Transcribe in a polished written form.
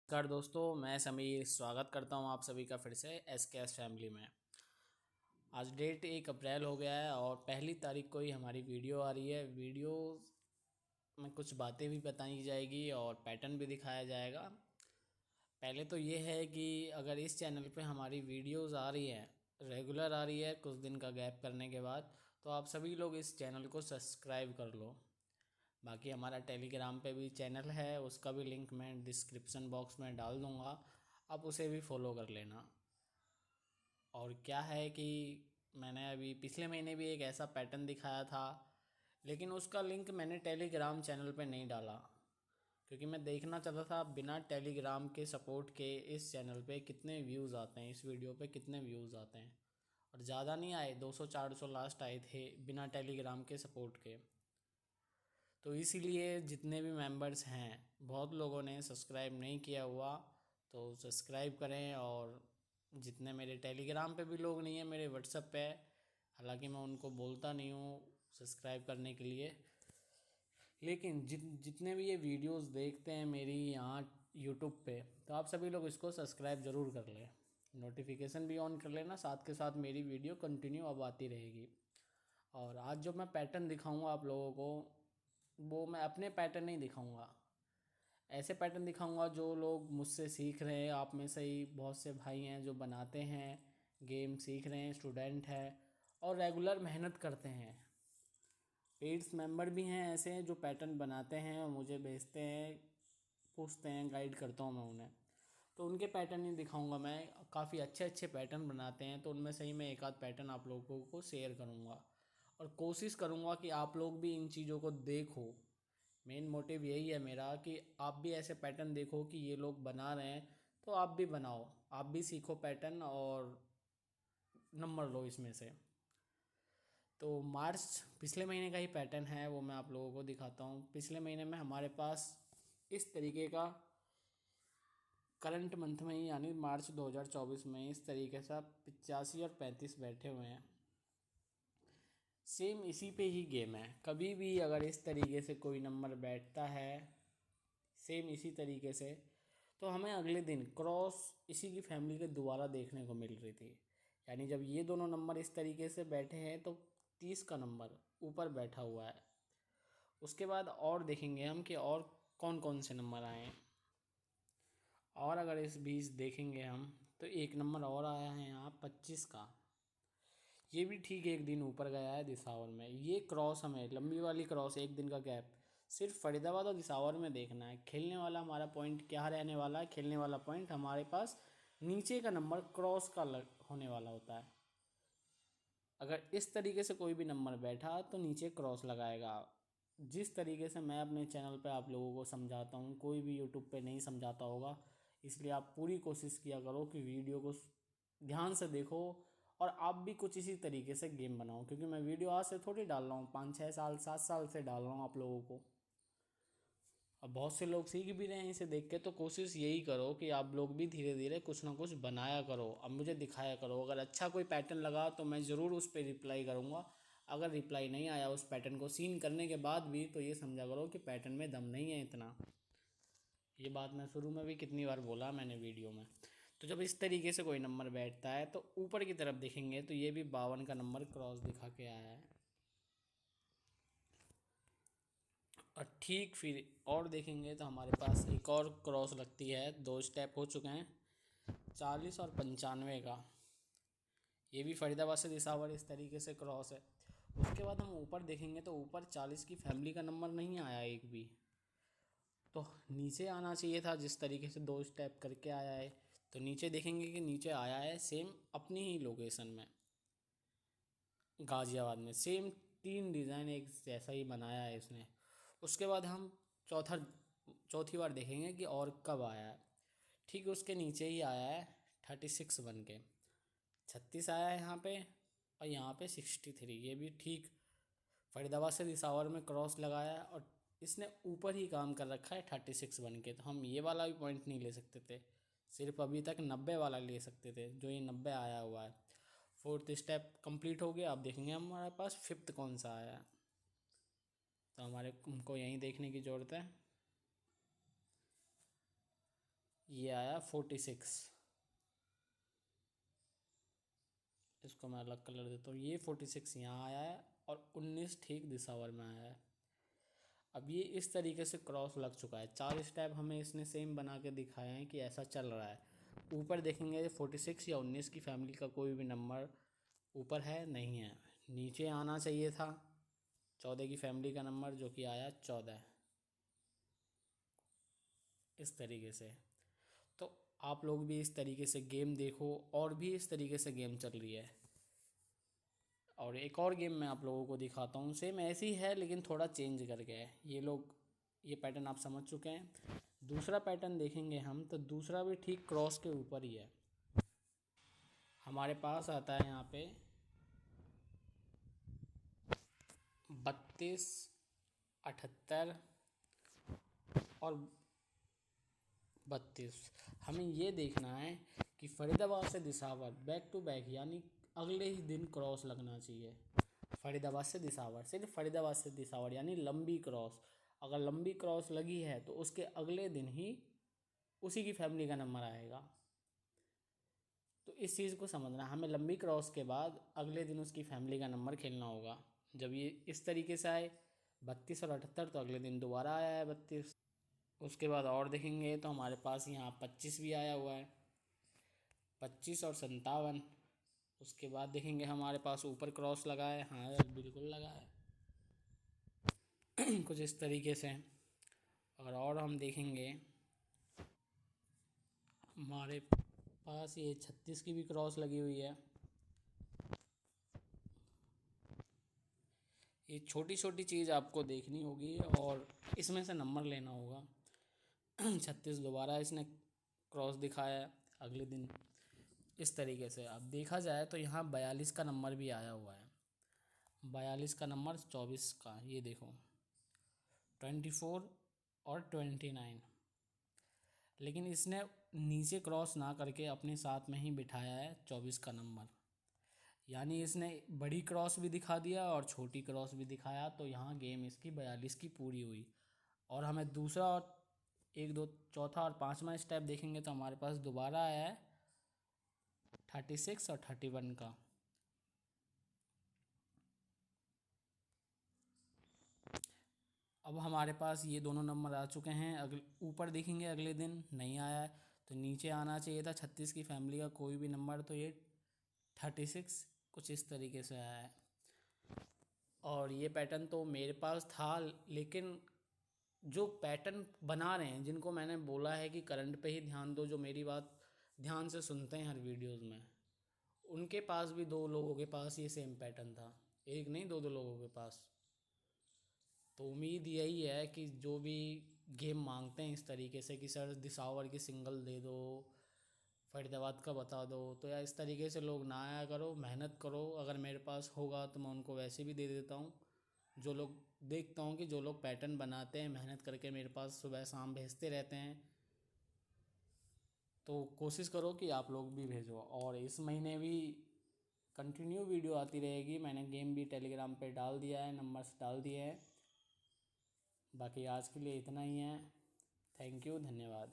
नमस्कार दोस्तों, मैं समीर स्वागत करता हूं आप सभी का फिर से एस फैमिली में। आज डेट 1 अप्रैल हो गया है और 1 तारीख को ही हमारी वीडियो आ रही है। वीडियो में कुछ बातें भी बताई जाएगी और पैटर्न भी दिखाया जाएगा। पहले तो ये है कि अगर इस चैनल पे हमारी वीडियोस आ रही हैं, रेगुलर आ रही है कुछ दिन का गैप करने के बाद, तो आप सभी लोग इस चैनल को सब्सक्राइब कर लो। बाकी हमारा टेलीग्राम पे भी चैनल है, उसका भी लिंक मैं डिस्क्रिप्शन बॉक्स में डाल दूँगा, आप उसे भी फॉलो कर लेना। और क्या है कि मैंने अभी पिछले महीने भी एक ऐसा पैटर्न दिखाया था, लेकिन उसका लिंक मैंने टेलीग्राम चैनल पे नहीं डाला, क्योंकि मैं देखना चाहता था बिना टेलीग्राम के सपोर्ट के इस चैनल पे कितने व्यूज़ आते हैं, इस वीडियो पे कितने व्यूज़ आते हैं। और ज़्यादा नहीं आए, 200-400 लास्ट आए थे बिना टेलीग्राम के सपोर्ट के। तो इसीलिए जितने भी मेंबर्स हैं, बहुत लोगों ने सब्सक्राइब नहीं किया हुआ, तो सब्सक्राइब करें। और जितने मेरे टेलीग्राम पे भी लोग नहीं हैं, मेरे व्हाट्सएप पे, हालांकि मैं उनको बोलता नहीं हूँ सब्सक्राइब करने के लिए, लेकिन जितने भी ये वीडियोस देखते हैं मेरी यहाँ यूट्यूब पे, तो आप सभी लोग इसको सब्सक्राइब ज़रूर कर लें, नोटिफिकेशन भी ऑन कर लेना, साथ के साथ मेरी वीडियो कंटिन्यू अब आती रहेगी। और आज जो मैं पैटर्न दिखाऊंगा आप लोगों को, वो मैं अपने पैटर्न नहीं दिखाऊंगा, ऐसे पैटर्न दिखाऊंगा जो लोग मुझसे सीख रहे हैं। आप में से ही बहुत से भाई हैं जो बनाते हैं, गेम सीख रहे हैं, स्टूडेंट हैं और रेगुलर मेहनत करते हैं। पेड्स मेंबर भी हैं ऐसे जो पैटर्न बनाते हैं और मुझे भेजते हैं, पूछते हैं, गाइड करता हूँ मैं उन्हें। तो उनके पैटर्न ही दिखाऊंगा मैं। काफ़ी अच्छे अच्छे पैटर्न बनाते हैं, तो उनमें से ही मैं एक आध पैटर्न आप लोगों को शेयर करूँगा और कोशिश करूँगा कि आप लोग भी इन चीज़ों को देखो। मेन मोटिव यही है मेरा कि आप भी ऐसे पैटर्न देखो कि ये लोग बना रहे हैं, तो आप भी बनाओ, आप भी सीखो पैटर्न और नंबर लो इसमें से। तो मार्च पिछले महीने का ही पैटर्न है, वो मैं आप लोगों को दिखाता हूँ। पिछले महीने में हमारे पास इस तरीके का करंट मंथ में ही, यानी मार्च 2024 में इस तरीके से 85 और 35 बैठे हुए हैं। सेम इसी पे ही गेम है, कभी भी अगर इस तरीके से कोई नंबर बैठता है सेम इसी तरीके से, तो हमें अगले दिन क्रॉस इसी की फैमिली के दोबारा देखने को मिल रही थी। यानी जब ये दोनों नंबर इस तरीके से बैठे हैं तो 30 का नंबर ऊपर बैठा हुआ है। उसके बाद और देखेंगे हम कि और कौन कौन से नंबर आए हैं। और अगर इस बीच देखेंगे हम, तो एक नंबर और आया है यहाँ 25 का। ये भी ठीक एक दिन ऊपर गया है दिसावर में। ये क्रॉस हमें लंबी वाली क्रॉस, एक दिन का गैप, सिर्फ फरीदाबाद और दिसावर में देखना है। खेलने वाला हमारा पॉइंट क्या रहने वाला है, खेलने वाला पॉइंट हमारे पास नीचे का नंबर क्रॉस का होने वाला होता है। अगर इस तरीके से कोई भी नंबर बैठा तो नीचे क्रॉस लगाएगा। जिस तरीके से मैं अपने चैनल पे आप लोगों को समझाता हूँ, कोई भी यूट्यूब पे नहीं समझाता होगा, इसलिए आप पूरी कोशिश किया करो कि वीडियो को ध्यान से देखो और आप भी कुछ इसी तरीके से गेम बनाओ। क्योंकि मैं वीडियो आज से थोड़ी डाल रहा हूँ, 5-6 साल 7 साल से डाल रहा हूँ आप लोगों को। अब बहुत से लोग सीख भी रहे हैं इसे देख के, तो कोशिश यही करो कि आप लोग भी धीरे धीरे कुछ ना कुछ बनाया करो, अब मुझे दिखाया करो। अगर अच्छा कोई पैटर्न लगा तो मैं ज़रूर उस पर रिप्लाई करूँगा। अगर रिप्लाई नहीं आया उस पैटर्न को सीन करने के बाद भी, तो ये समझा करो कि पैटर्न में दम नहीं है इतना। ये बात मैं शुरू में भी कितनी बार बोला मैंने वीडियो में। तो जब इस तरीके से कोई नंबर बैठता है तो ऊपर की तरफ देखेंगे तो ये भी 52 का नंबर क्रॉस दिखा के आया है। और ठीक फिर और देखेंगे तो हमारे पास एक और क्रॉस लगती है, 2 स्टेप हो चुके हैं, 40 और 95 का। ये भी फरीदाबाद से दिसावर इस तरीके से क्रॉस है। उसके बाद हम ऊपर देखेंगे तो ऊपर 40 की फैमिली का नंबर नहीं आया एक भी, तो नीचे आना चाहिए था। जिस तरीके से 2 स्टेप करके आया है, तो नीचे देखेंगे कि नीचे आया है सेम अपनी ही लोकेशन में, गाज़ियाबाद में। सेम 3 डिज़ाइन एक जैसा ही बनाया है इसने। उसके बाद हम चौथा चौथी बार देखेंगे कि और कब आया है। ठीक उसके नीचे ही आया है 36 बन के, 36 आया है यहाँ पे, और यहाँ पे 63। ये भी ठीक फरीदाबाद से दिसावर में क्रॉस लगाया है और इसने ऊपर ही काम कर रखा है 36 बन के। तो हम ये वाला भी पॉइंट नहीं ले सकते थे, सिर्फ अभी तक 90 वाला ले सकते थे, जो ये 90 आया हुआ है। 4th स्टेप कंप्लीट हो गया। अब देखेंगे हमारे पास 5th कौन सा आया है, तो हमको यहीं देखने की ज़रूरत है। ये आया 46, इसको मैं अलग कलर देता हूँ। ये 46 यहाँ आया है और 19 ठीक दिसावर में आया है। अब ये इस तरीके से क्रॉस लग चुका है। 4 स्टेप हमें इसने सेम बना के दिखाए हैं कि ऐसा चल रहा है। ऊपर देखेंगे 46 या 19 की फैमिली का कोई भी नंबर ऊपर है नहीं है। नीचे आना चाहिए था 14 की फैमिली का नंबर, जो कि आया 14, इस तरीके से। तो आप लोग भी इस तरीके से गेम देखो, और भी इस तरीके से गेम चल रही है। और एक और गेम मैं आप लोगों को दिखाता हूँ, सेम ऐसी है लेकिन थोड़ा चेंज करके है। ये पैटर्न आप समझ चुके हैं। दूसरा पैटर्न देखेंगे हम, तो दूसरा भी ठीक क्रॉस के ऊपर ही है। हमारे पास आता है यहाँ पे 32, 78 और 32। हमें ये देखना है कि फरीदाबाद से दिसावर बैक टू बैक, यानी अगले ही दिन क्रॉस लगना चाहिए। फरीदाबाद से दिसावर, सिर्फ फरीदाबाद से दिसावर यानी लंबी क्रॉस। अगर लंबी क्रॉस लगी है तो उसके अगले दिन ही उसी की फैमिली का नंबर आएगा। तो इस चीज़ को समझना, हमें लंबी क्रॉस के बाद अगले दिन उसकी फैमिली का नंबर खेलना होगा। जब ये इस तरीके से आए 32 और 78, तो अगले दिन दोबारा आया है 32। उसके बाद और देखेंगे तो हमारे पास यहाँ 25 भी आया हुआ है, 25 और 57। उसके बाद देखेंगे हमारे पास ऊपर क्रॉस लगा है, हाँ यार बिल्कुल लगा है कुछ इस तरीके से। और हम देखेंगे हमारे पास ये 36 की भी क्रॉस लगी हुई है। ये छोटी छोटी चीज़ आपको देखनी होगी और इसमें से नंबर लेना होगा 36 दोबारा इसने क्रॉस दिखाया है अगले दिन, इस तरीके से। अब देखा जाए तो यहाँ 42 का नंबर भी आया हुआ है। 42 का नंबर 24 का, ये देखो 24 और 29। लेकिन इसने नीचे क्रॉस ना करके अपने साथ में ही बिठाया है 24 का नंबर, यानी इसने बड़ी क्रॉस भी दिखा दिया और छोटी क्रॉस भी दिखाया। तो यहाँ गेम इसकी 42 की पूरी हुई। और हमें दूसरा और एक दो चौथा और पांचवा स्टेप देखेंगे तो हमारे पास दोबारा आया है 36 और 31 का। अब हमारे पास ये दोनों नंबर आ चुके हैं। अगले ऊपर देखेंगे अगले दिन नहीं आया है, तो नीचे आना चाहिए था 36 की फैमिली का कोई भी नंबर, तो ये 36 कुछ इस तरीके से आया है। और ये पैटर्न तो मेरे पास था, लेकिन जो पैटर्न बना रहे हैं, जिनको मैंने बोला है कि करंट पे ही ध्यान दो, जो मेरी बात ध्यान से सुनते हैं हर वीडियोस में, उनके पास भी दो लोगों के पास ये सेम पैटर्न था, एक नहीं दो दो लोगों के पास। तो उम्मीद यही है कि जो भी गेम मांगते हैं इस तरीके से कि सर दिसावर की सिंगल दे दो, फरीदाबाद का बता दो, तो यार इस तरीके से लोग ना आया करो, मेहनत करो। अगर मेरे पास होगा तो मैं उनको वैसे भी दे देता हूँ। जो लोग देखता हूँ कि जो लोग पैटर्न बनाते हैं मेहनत करके मेरे पास सुबह शाम भेजते रहते हैं, तो कोशिश करो कि आप लोग भी भेजो। और इस महीने भी कंटिन्यू वीडियो आती रहेगी। मैंने गेम भी टेलीग्राम पे डाल दिया है, नंबर्स डाल दिए हैं। बाकी आज के लिए इतना ही है। थैंक यू, धन्यवाद।